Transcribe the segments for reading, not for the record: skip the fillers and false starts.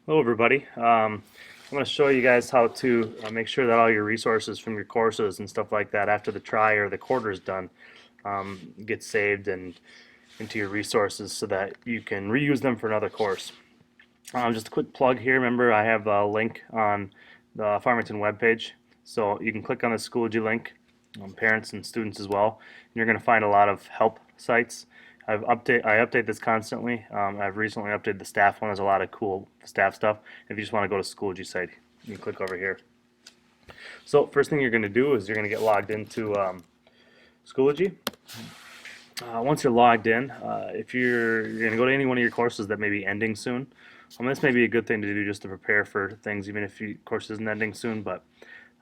Hello everybody. I'm going to show you guys how to make sure that all your resources from your courses and stuff like that after the try or the quarter is done get saved and into your resources so that you can reuse them for another course. Just a quick plug here. Remember, I have a link on the Farmington webpage, so you can click on the Schoology link, parents and students as well. And you're going to find a lot of help sites. I update this constantly. I've recently updated the staff one. There's a lot of cool staff stuff. If you just want to go to Schoology site, you can click over here. So first thing you're going to do is you're going to get logged into Schoology. Once you're logged in, if you're going to go to any one of your courses that may be ending soon, this may be a good thing to do just to prepare for things, even if your course isn't ending soon. But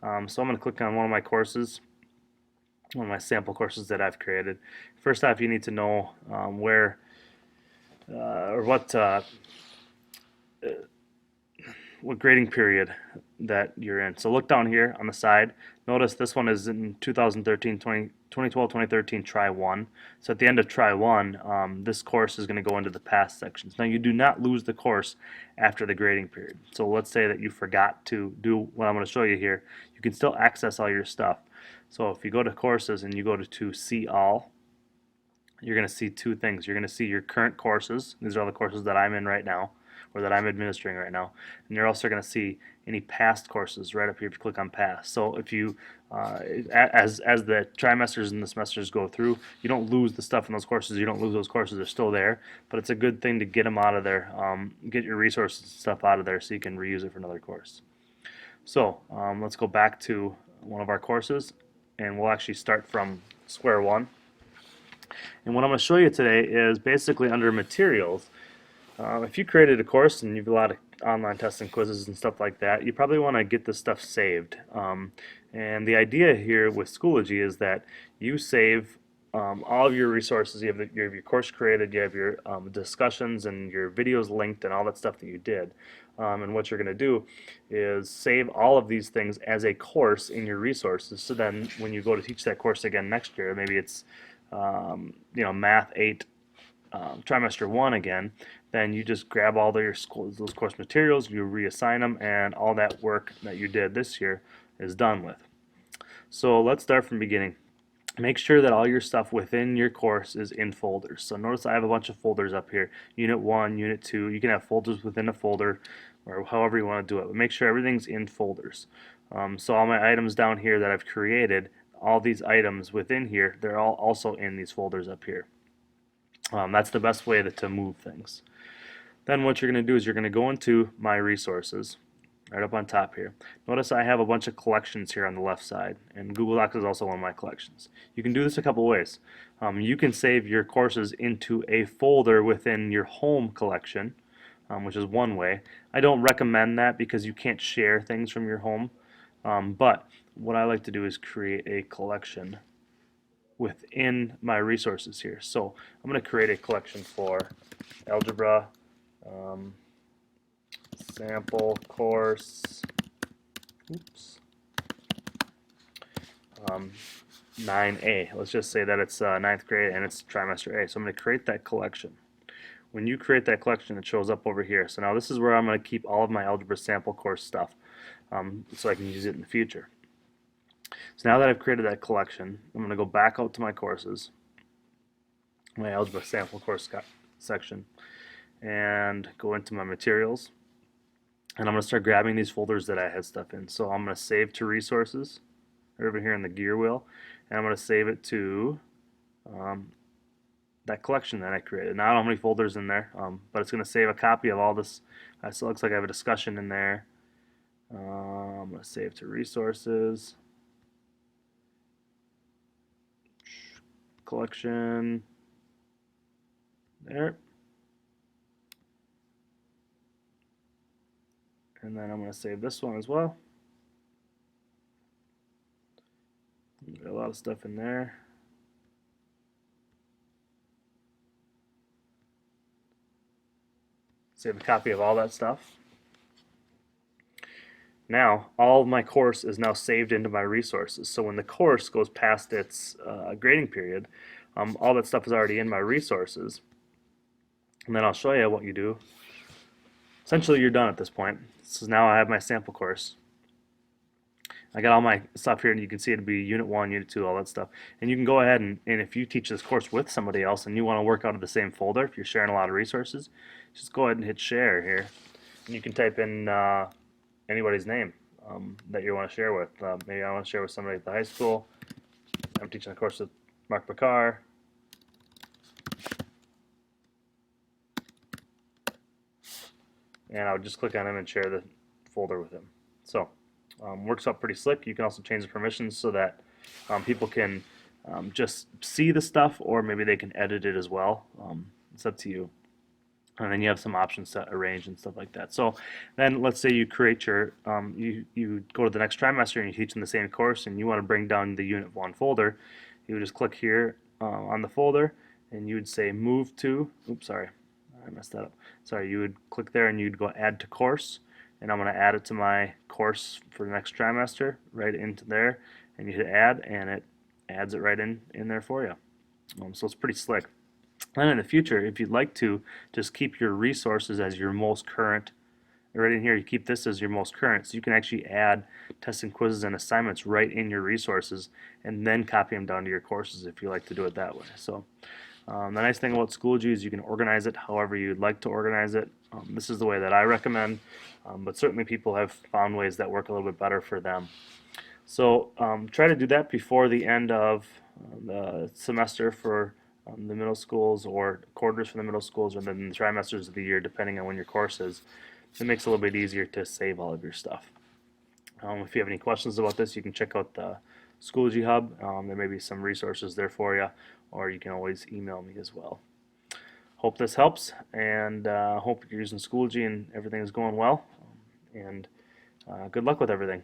so I'm going to click on one of my courses, one of my sample courses that I've created. First off, you need to know where or what grading period that you're in. So look down here on the side. Notice this one is in 2013, 2012, 2013, try one. So at the end of try one, this course is going to go into the past sections. Now you do not lose the course after the grading period. So let's say that you forgot to do what I'm going to show you here. You can still access all your stuff. So if you go to courses and you go to see all, you're going to see two things. You're going to see your current courses. These are all the courses that I'm in right now, or that I'm administering right now. And you're also going to see any past courses right up here if you click on past. So if you, as the trimesters and the semesters go through, you don't lose the stuff in those courses. You don't lose those courses. They're still there. But it's a good thing to get them out of there, get your resources and stuff out of there so you can reuse it for another course. So let's go back to one of our courses, and we'll actually start from square one. And what I'm going to show you today is basically under materials. If you created a course and you've a lot of online tests and quizzes and stuff like that, you probably want to get this stuff saved. And the idea here with Schoology is that you save all of your resources. You have your course created, you have your discussions and your videos linked and all that stuff that you did. And what you're going to do is save all of these things as a course in your resources. So then when you go to teach that course again next year, maybe it's Math 8 trimester 1 again, then you just grab all those course materials, you reassign them, and all that work that you did this year is done with. So let's start from the beginning. Make sure that all your stuff within your course is in folders. So notice I have a bunch of folders up here. Unit 1, Unit 2, you can have folders within a folder or however you want to do it. But make sure everything's in folders. So all my items down here that I've created, all these items within here, they're all also in these folders up here. That's the best way to move things. Then what you're going to do is you're going to go into My Resources, right up on top here. Notice I have a bunch of collections here on the left side, and Google Docs is also one of my collections. You can do this a couple ways. You can save your courses into a folder within your home collection, which is one way. I don't recommend that because you can't share things from your home, but what I like to do is create a collection within my resources here. So I'm going to create a collection for algebra sample course, oops, 9A. Let's just say that it's ninth grade and it's trimester A. So I'm going to create that collection. When you create that collection, it shows up over here. So now this is where I'm going to keep all of my algebra sample course stuff so I can use it in the future. So now that I've created that collection, I'm going to go back out to my courses, my algebra sample course section, and go into my materials. And I'm going to start grabbing these folders that I had stuff in. So I'm going to save to resources over here in the gear wheel, and I'm going to save it to that collection that I created. Now I don't have any folders in there, but it's going to save a copy of all this. So it looks like I have a discussion in there. I'm going to save to resources, collection, there. And then I'm going to save this one as well. Got a lot of stuff in there. Save a copy of all that stuff. Now, all of my course is now saved into my resources. So when the course goes past its grading period, all that stuff is already in my resources. And then I'll show you what you do. essentially you're done at this point. So now I have my sample course. I got all my stuff here, and you can see it'll be Unit 1, Unit 2, all that stuff. And you can go ahead and if you teach this course with somebody else and you want to work out of the same folder, if you're sharing a lot of resources, just go ahead and hit share here. And you can type in anybody's name that you want to share with. Maybe I want to share with somebody at the high school. I'm teaching a course with Mark Bakar. And I would just click on him and share the folder with him. So works out pretty slick. You can also change the permissions so that people can just see the stuff, or maybe they can edit it as well. It's up to you. And then you have some options to arrange and stuff like that. So then let's say you create your, you go to the next trimester and you teach in the same course and you want to bring down the Unit 1 folder. You would just click here on the folder and you would say move to, oops, sorry, I messed that up. Sorry, you would click there and you'd go add to course, and I'm going to add it to my course for the next trimester right into there, and you hit add and it adds it right in there for you. So it's pretty slick. And in the future, if you'd like to just keep your resources as your most current, right in here you keep this as your most current, so you can actually add tests and quizzes and assignments right in your resources and then copy them down to your courses if you like to do it that way. So the nice thing about Schoology is you can organize it however you'd like to organize it. This is the way that I recommend, but certainly people have found ways that work a little bit better for them. So try to do that before the end of the semester for the middle schools, or quarters for the middle schools, or then the trimesters of the year, depending on when your course is. It makes it a little bit easier to save all of your stuff. If you have any questions about this, you can check out the Schoology Hub. There may be some resources there for you, or you can always email me as well. Hope this helps, and hope you're using Schoology and everything is going well. And good luck with everything.